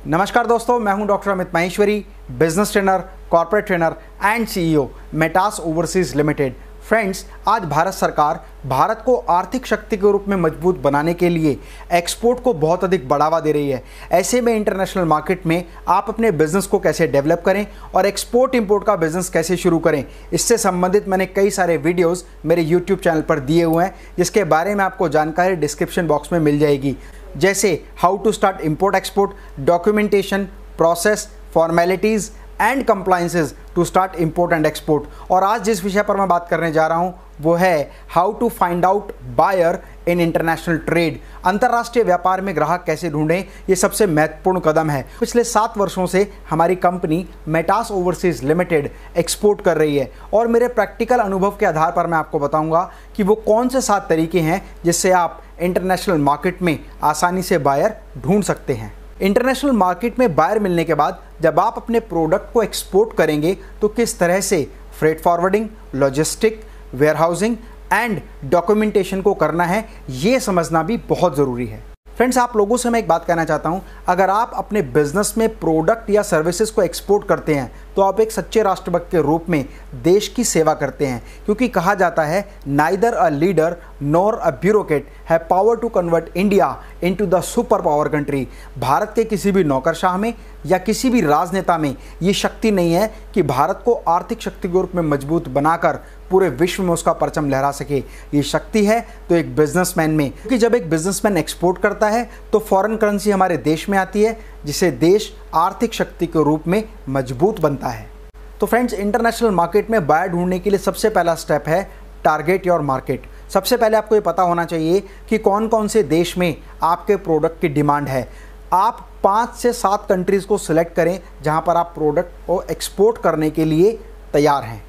नमस्कार दोस्तों, मैं हूं doctor Amit Maheshwari, business trainer, corporate trainer and CEO Metas overseas limited. Friends, आज भारत सरकार भारत को आर्थिक शक्ति के रूप में मजबूत बनाने के लिए एक्सपोर्ट को बहुत अधिक बढ़ावा दे रही है। ऐसे में इंटरनेशनल मार्केट में आप अपने बिजनेस को कैसे डेवलप करें और एक्सपोर्ट इंपोर्ट का बिजनेस कैसे शुरू करें, इससे संबंधित मैंने कई सारे वीडियोस मेरे यूट्यूब चैनल पर दिए हुए हैं, जिसके बारे में आपको जानकारी डिस्क्रिप्शन बॉक्स में मिल जाएगी। जैसे how to start import export, documentation, process, formalities and compliances to start import and export. और आज जिस विषय पर मैं बात करने जा रहा हूं वो है how to find out buyer in international trade. अंतर्राष्ट्रीय व्यापार में ग्राहक कैसे ढूंढें, ये सबसे महत्वपूर्ण कदम है। पिछले 7 वर्षों से हमारी company Metas overseas limited export कर रही है और मेरे प्रैक्टिकल अनुभव के आधार पर मैं आपको बताऊंगा कि वो कौन से 7 तरीके हैं जिससे आप इंटरनेशनल मार्केट में आसानी से बायर ढूंढ सकते हैं। इंटरनेशनल मार्केट में बायर मिलने के बाद जब आप अपने प्रोडक्ट को एक्सपोर्ट करेंगे तो किस तरह से freight forwarding, logistic, warehousing and documentation को करना है, ये समझना भी बहुत ज़रूरी है। फ्रेंड्स, आप लोगों से मैं एक बात कहना चाहता हूं, अगर आप अपने बिजनेस में प्रोडक्ट या सर्विसेज को एक्सपोर्ट करते हैं तो आप एक सच्चे राष्ट्रभक्त के रूप में देश की सेवा करते हैं, क्योंकि कहा जाता है neither a leader nor a bureaucrat have power to convert India into the super power country. Bharat के किसी भी नौकरशाह में या किसी भी राजनेता में ये शक्ति नहीं है कि भारत को आर्थिक शक्ति के रूप में मजबूत बनाकर पूरे विश्व में उसका परचम लहरा सके। ये शक्ति है तो एक बिजनेसमैन में, क्योंकि जब एक बिजनेसमैन एक्सपोर्ट करता है तो फॉरेन करेंसी हमारे देश में आती है, जिससे देश आर्थिक शक्ति के रूप में मजबूत बनता है। तो फ्रेंड्स, इंटरनेशनल मार्केट में बायर ढूंढने के लिए सबसे पहला स्टेप है टारगेट योर मार्केट। सबसे पहले आपको ये पता होना चाहिए कि कौन कौन से देश में आपके प्रोडक्ट की डिमांड है। आप 5 से 7 कंट्रीज़ को सिलेक्ट करें जहां पर आप प्रोडक्ट को एक्सपोर्ट करने के लिए तैयार हैं।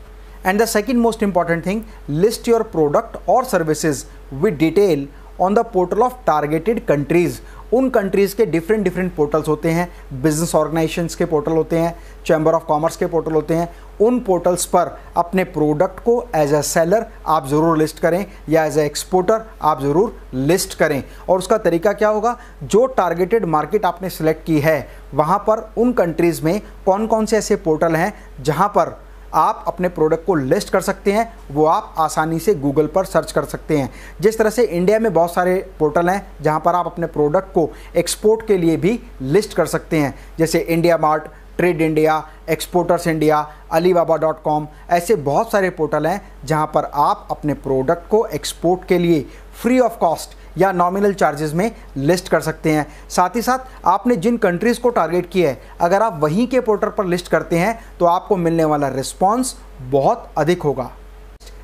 And the second most important thing, list your product और services with detail on the portal of targeted countries. उन कंट्रीज़ के डिफरेंट पोर्टल्स होते हैं, बिजनेस ऑर्गेनाइजेशंस के पोर्टल होते हैं, चैम्बर ऑफ कॉमर्स के पोर्टल होते हैं। उन पोर्टल्स पर अपने प्रोडक्ट को एज अ सेलर आप ज़रूर लिस्ट करें या एज अ एक्सपोर्टर आप ज़रूर लिस्ट करें। और उसका तरीका क्या होगा, जो टारगेटेड मार्केट आपने सेलेक्ट की है वहाँ पर उन कंट्रीज़ में कौन कौन से ऐसे पोर्टल हैं जहाँ पर आप अपने प्रोडक्ट को लिस्ट कर सकते हैं, वो आप आसानी से गूगल पर सर्च कर सकते हैं। जिस तरह से इंडिया में बहुत सारे पोर्टल हैं जहां पर आप अपने प्रोडक्ट को एक्सपोर्ट के लिए भी लिस्ट कर सकते हैं, जैसे India mart, trade India, exporters India, alibaba.com। ऐसे बहुत सारे पोर्टल हैं जहां पर आप अपने प्रोडक्ट को एक्सपोर्ट के लिए फ्री ऑफ कॉस्ट या नॉमिनल चार्जेस में लिस्ट कर सकते हैं। साथ ही साथ आपने जिन कंट्रीज़ को टारगेट किया है, अगर आप वहीं के पोर्टल पर लिस्ट करते हैं तो आपको मिलने वाला रिस्पॉन्स बहुत अधिक होगा।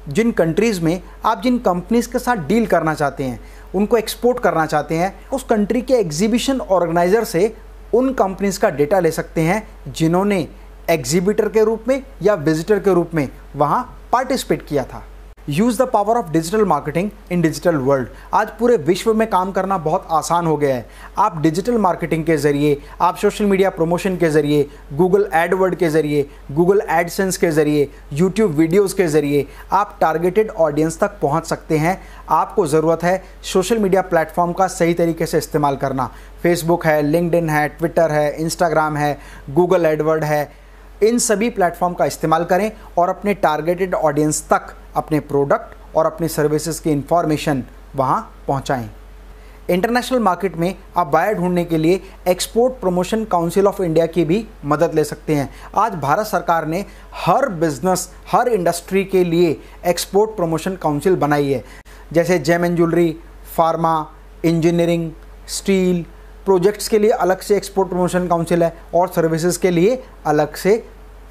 जिन कंट्रीज़ में आप जिन कंपनीज़ के साथ डील करना चाहते हैं, उनको एक्सपोर्ट करना चाहते हैं, उस कंट्री के एग्जीबिशन ऑर्गेनाइज़र से उन कंपनीज़ का डेटा ले सकते हैं जिन्होंने एग्जीबिटर के रूप में या विजिटर के रूप में वहाँ पार्टिसिपेट किया था। Use the power of digital marketing in digital world. आज पूरे विश्व में काम करना बहुत आसान हो गया है। आप डिजिटल मार्केटिंग के ज़रिए, आप सोशल मीडिया प्रमोशन के ज़रिए, गूगल एडवर्ड के ज़रिए, गूगल एडसेंस के ज़रिए, यूट्यूब वीडियोज़ के ज़रिए आप टारगेटेड ऑडियंस तक पहुंच सकते हैं। आपको ज़रूरत है सोशल मीडिया प्लेटफॉर्म का सही तरीके से इस्तेमाल करना। फेसबुक है, लिंक्डइन है, ट्विटर है, इंस्टाग्राम है, गूगल एडवर्ड है। इन सभी प्लेटफॉर्म का इस्तेमाल करें और अपने टारगेटेड ऑडियंस तक अपने प्रोडक्ट और अपनी सर्विसेज की इंफॉर्मेशन वहां पहुंचाएं। इंटरनेशनल मार्केट में आप बायर ढूंढने के लिए export promotion council of India की भी मदद ले सकते हैं। आज भारत सरकार ने हर बिजनेस, हर इंडस्ट्री के लिए एक्सपोर्ट प्रमोशन काउंसिल बनाई है, जैसे gem and jewellery, pharma, engineering, steel projects के लिए अलग से एक्सपोर्ट प्रमोशन काउंसिल है और सर्विसेज के लिए अलग से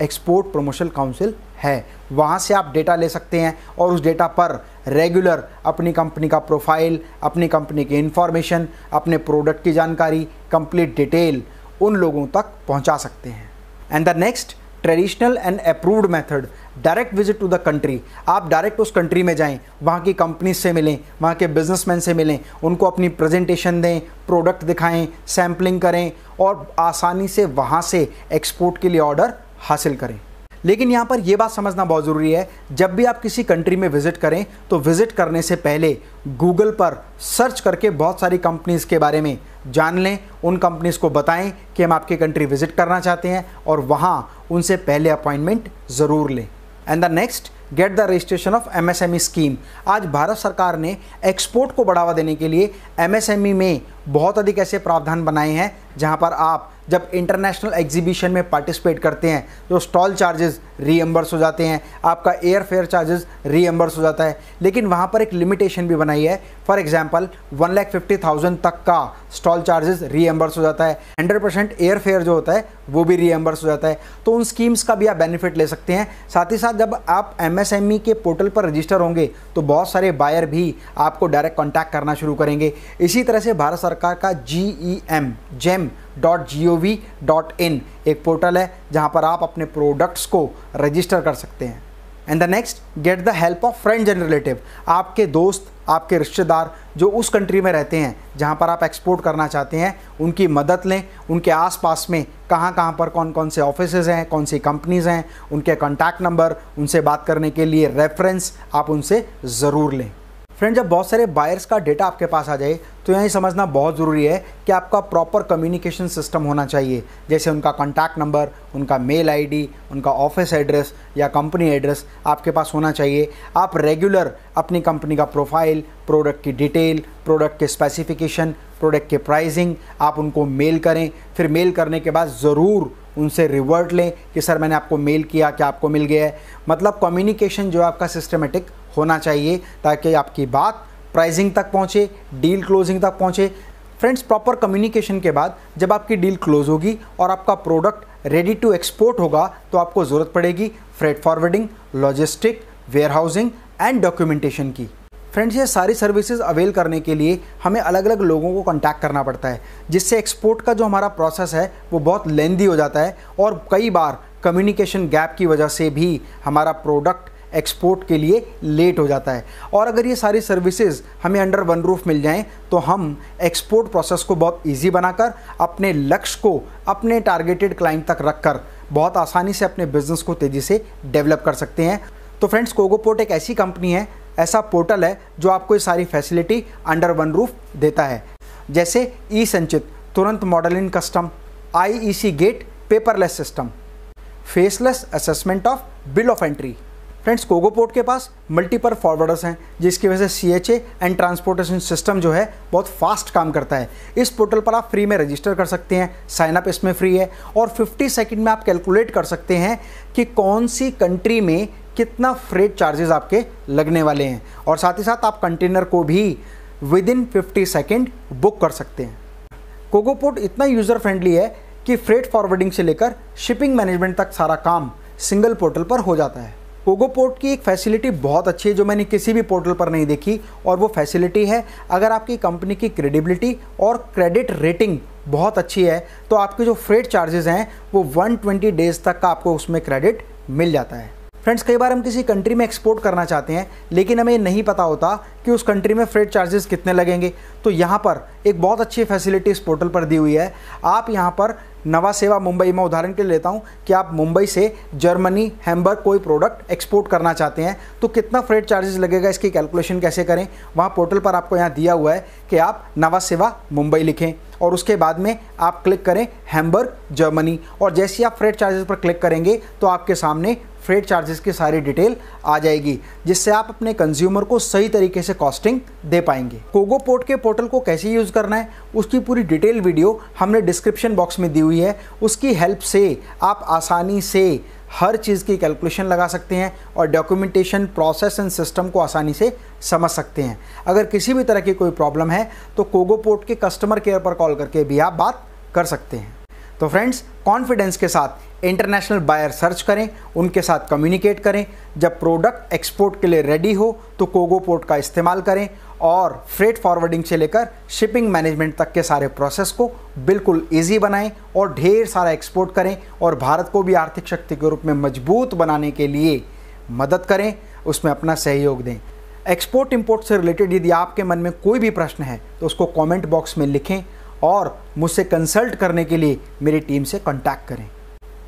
एक्सपोर्ट प्रमोशन काउंसिल है। वहाँ से आप डेटा ले सकते हैं और उस डेटा पर रेगुलर अपनी कंपनी का प्रोफाइल, अपनी कंपनी की इंफॉर्मेशन, अपने प्रोडक्ट की जानकारी, कंप्लीट डिटेल उन लोगों तक पहुँचा सकते हैं। And the next, traditional and approved method, direct visit to the country. आप डायरेक्ट उस कंट्री में जाएं, वहाँ की कंपनी से मिलें, वहाँ के बिजनेसमैन से मिलें, उनको अपनी प्रेजेंटेशन दें, प्रोडक्ट दिखाएं, सैम्पलिंग करें और आसानी से वहाँ से एक्सपोर्ट के लिए ऑर्डर हासिल करें। लेकिन यहाँ पर यह बात समझना बहुत ज़रूरी है, जब भी आप किसी कंट्री में विजिट करें तो विजिट करने से पहले गूगल पर सर्च करके बहुत सारी कंपनीज़ के बारे में जान लें, उन कंपनीज़ को बताएं कि हम आपकी कंट्री विजिट करना चाहते हैं और वहाँ उनसे पहले अपॉइंटमेंट ज़रूर लें। And the next, get the registration of MSME scheme. आज भारत सरकार ने एक्सपोर्ट को बढ़ावा देने के लिए MSME में बहुत अधिक ऐसे प्रावधान बनाए हैं जहां पर आप जब इंटरनेशनल एग्जीबिशन में पार्टिसिपेट करते हैं तो स्टॉल चार्जेस रीएम्बर्स हो जाते हैं, आपका एयर फेयर चार्जेस रीएम्बर्स हो जाता है। लेकिन वहां पर एक लिमिटेशन भी बनाई है, फॉर एग्जांपल 1,50,000 तक का स्टॉल चार्जेस रीएम्बर्स हो जाता है, 100% एयर फेयर जो होता है वो भी रीएम्बर्स हो जाता है। तो उन स्कीम्स का भी आप बेनिफिट ले सकते हैं। साथ ही साथ जब आप MSME के पोर्टल पर रजिस्टर होंगे तो बहुत सारे बायर भी आपको डायरेक्ट कॉन्टैक्ट करना शुरू करेंगे। इसी तरह से भारत सरकार का GEM.gov.in एक पोर्टल है जहां पर आप अपने प्रोडक्ट्स को रजिस्टर कर सकते हैं। And the next, get the help of friends and relative. आपके दोस्त, आपके रिश्तेदार जो उस कंट्री में रहते हैं जहां पर आप एक्सपोर्ट करना चाहते हैं, उनकी मदद लें। उनके आसपास में कहां पर कौन कौन से ऑफिसेज हैं, कौन सी कंपनीज़ हैं, उनके कॉन्टैक्ट नंबर, उनसे बात करने के लिए रेफरेंस आप उनसे ज़रूर लें। फ्रेंड, जब बहुत सारे बायर्स का डेटा आपके पास आ जाए तो यही समझना बहुत ज़रूरी है कि आपका प्रॉपर कम्युनिकेशन सिस्टम होना चाहिए, जैसे उनका कॉन्टैक्ट नंबर, उनका मेल आईडी, उनका ऑफिस एड्रेस या कंपनी एड्रेस आपके पास होना चाहिए। आप रेगुलर अपनी कंपनी का प्रोफाइल, प्रोडक्ट की डिटेल, प्रोडक्ट के स्पेसिफिकेशन, प्रोडक्ट के प्राइसिंग आप उनको मेल करें। फिर मेल करने के बाद ज़रूर उनसे रिवर्ट लें कि सर मैंने आपको मेल किया, क्या आपको मिल गया है। मतलब कम्युनिकेशन जो आपका सिस्टमेटिक होना चाहिए ताकि आपकी बात प्राइसिंग तक पहुंचे, डील क्लोजिंग तक पहुंचे। फ्रेंड्स, प्रॉपर कम्युनिकेशन के बाद जब आपकी डील क्लोज होगी और आपका प्रोडक्ट रेडी टू एक्सपोर्ट होगा तो आपको ज़रूरत पड़ेगी freight forwarding, logistic, warehousing and documentation की। फ्रेंड्स, ये सारी सर्विसेज अवेल करने के लिए हमें अलग अलग लोगों को कांटेक्ट करना पड़ता है, जिससे एक्सपोर्ट का जो हमारा प्रोसेस है वो बहुत लेंदी हो जाता है और कई बार कम्युनिकेशन गैप की वजह से भी हमारा प्रोडक्ट एक्सपोर्ट के लिए लेट हो जाता है। और अगर ये सारी सर्विसेज हमें अंडर वन रूफ मिल जाएं तो हम एक्सपोर्ट प्रोसेस को बहुत ईजी बनाकर अपने लक्ष्य को अपने टारगेटेड क्लाइंट तक रखकर बहुत आसानी से अपने बिजनेस को तेज़ी से डेवलप कर सकते हैं। तो फ्रेंड्स, कोगोपोर्ट एक ऐसी कंपनी है, ऐसा पोर्टल है जो आपको ये सारी फैसिलिटी अंडर वन रूफ देता है, जैसे ई संचित, तुरंत model in custom, IEC gate paperless system, faceless assessment of bill of entry. Friends, Cogoport के पास मल्टीपल फॉरवर्डर्स हैं जिसकी वजह से CHA एंड ट्रांसपोर्टेशन सिस्टम जो है बहुत फास्ट काम करता है। इस पोर्टल पर आप फ्री में रजिस्टर कर सकते हैं, साइनअप इसमें फ्री है और 50 सेकंड में आप कैलकुलेट कर सकते हैं कि कौन सी कंट्री में कितना फ्रेट चार्जेस आपके लगने वाले हैं और साथ ही साथ आप कंटेनर को भी विद इन 50 सेकेंड बुक कर सकते हैं। कोगोपोर्ट इतना यूज़र फ्रेंडली है कि फ्रेट फॉरवर्डिंग से लेकर शिपिंग मैनेजमेंट तक सारा काम सिंगल पोर्टल पर हो जाता है। कोगोपोर्ट की एक फैसिलिटी बहुत अच्छी है जो मैंने किसी भी पोर्टल पर नहीं देखी, और वो फैसिलिटी है अगर आपकी कंपनी की क्रेडिबिलिटी और क्रेडिट रेटिंग बहुत अच्छी है तो आपके जो फ्रेट चार्जेस हैं वो 120 डेज तक का आपको उसमें क्रेडिट मिल जाता है। फ्रेंड्स, कई बार हम किसी कंट्री में एक्सपोर्ट करना चाहते हैं लेकिन हमें नहीं पता होता कि उस कंट्री में फ्रेट चार्जेस कितने लगेंगे, तो यहाँ पर एक बहुत अच्छी फैसिलिटी इस पोर्टल पर दी हुई है। आप यहाँ पर नवा सेवा मुंबई में उदाहरण के लिए लेता हूँ कि आप मुंबई से जर्मनी, हैम्बर्ग कोई प्रोडक्ट एक्सपोर्ट करना चाहते हैं तो कितना फ्रेट चार्जेस लगेगा, इसकी कैलकुलेशन कैसे करें, वहाँ पोर्टल पर आपको यहाँ दिया हुआ है कि आप नवा सेवा मुंबई लिखें और उसके बाद में आप क्लिक करें हैम्बर्ग जर्मनी, और जैसे ही आप फ्रेट चार्जेस पर क्लिक करेंगे तो आपके सामने फ्रेट चार्जेस की सारी डिटेल आ जाएगी, जिससे आप अपने कंज्यूमर को सही तरीके से कॉस्टिंग दे पाएंगे। कोगोपोर्ट के पोर्टल को कैसे यूज़ करना है उसकी पूरी डिटेल वीडियो हमने डिस्क्रिप्शन बॉक्स में दी हुई है। उसकी हेल्प से आप आसानी से हर चीज़ की कैलकुलेशन लगा सकते हैं और डॉक्यूमेंटेशन, प्रोसेस एंड सिस्टम को आसानी से समझ सकते हैं। अगर किसी भी तरह की कोई प्रॉब्लम है तो कोगोपोर्ट के कस्टमर केयर पर कॉल करके भी आप बात कर सकते हैं। तो फ्रेंड्स, कॉन्फिडेंस के साथ इंटरनेशनल बायर सर्च करें, उनके साथ कम्युनिकेट करें। जब प्रोडक्ट एक्सपोर्ट के लिए रेडी हो तो कोगोपोर्ट का इस्तेमाल करें और फ्रेट फॉरवर्डिंग से लेकर शिपिंग मैनेजमेंट तक के सारे प्रोसेस को बिल्कुल इजी बनाएं और ढेर सारा एक्सपोर्ट करें और भारत को भी आर्थिक शक्ति के रूप में मजबूत बनाने के लिए मदद करें, उसमें अपना सहयोग दें। एक्सपोर्ट इंपोर्ट से रिलेटेड यदि आपके मन में कोई भी प्रश्न है तो उसको कमेंट बॉक्स में लिखें और मुझसे कंसल्ट करने के लिए मेरी टीम से कांटेक्ट करें।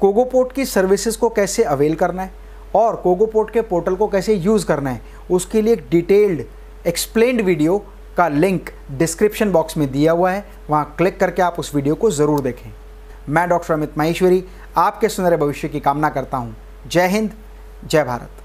कोगोपोर्ट की सर्विसेज को कैसे अवेल करना है और कोगोपोर्ट के पोर्टल को कैसे यूज़ करना है, उसके लिए एक डिटेल्ड एक्सप्लेन्ड वीडियो का लिंक डिस्क्रिप्शन बॉक्स में दिया हुआ है, वहाँ क्लिक करके आप उस वीडियो को ज़रूर देखें। मैं डॉक्टर अमित माहेश्वरी आपके सुनहरे भविष्य की कामना करता हूँ। जय हिंद, जय भारत।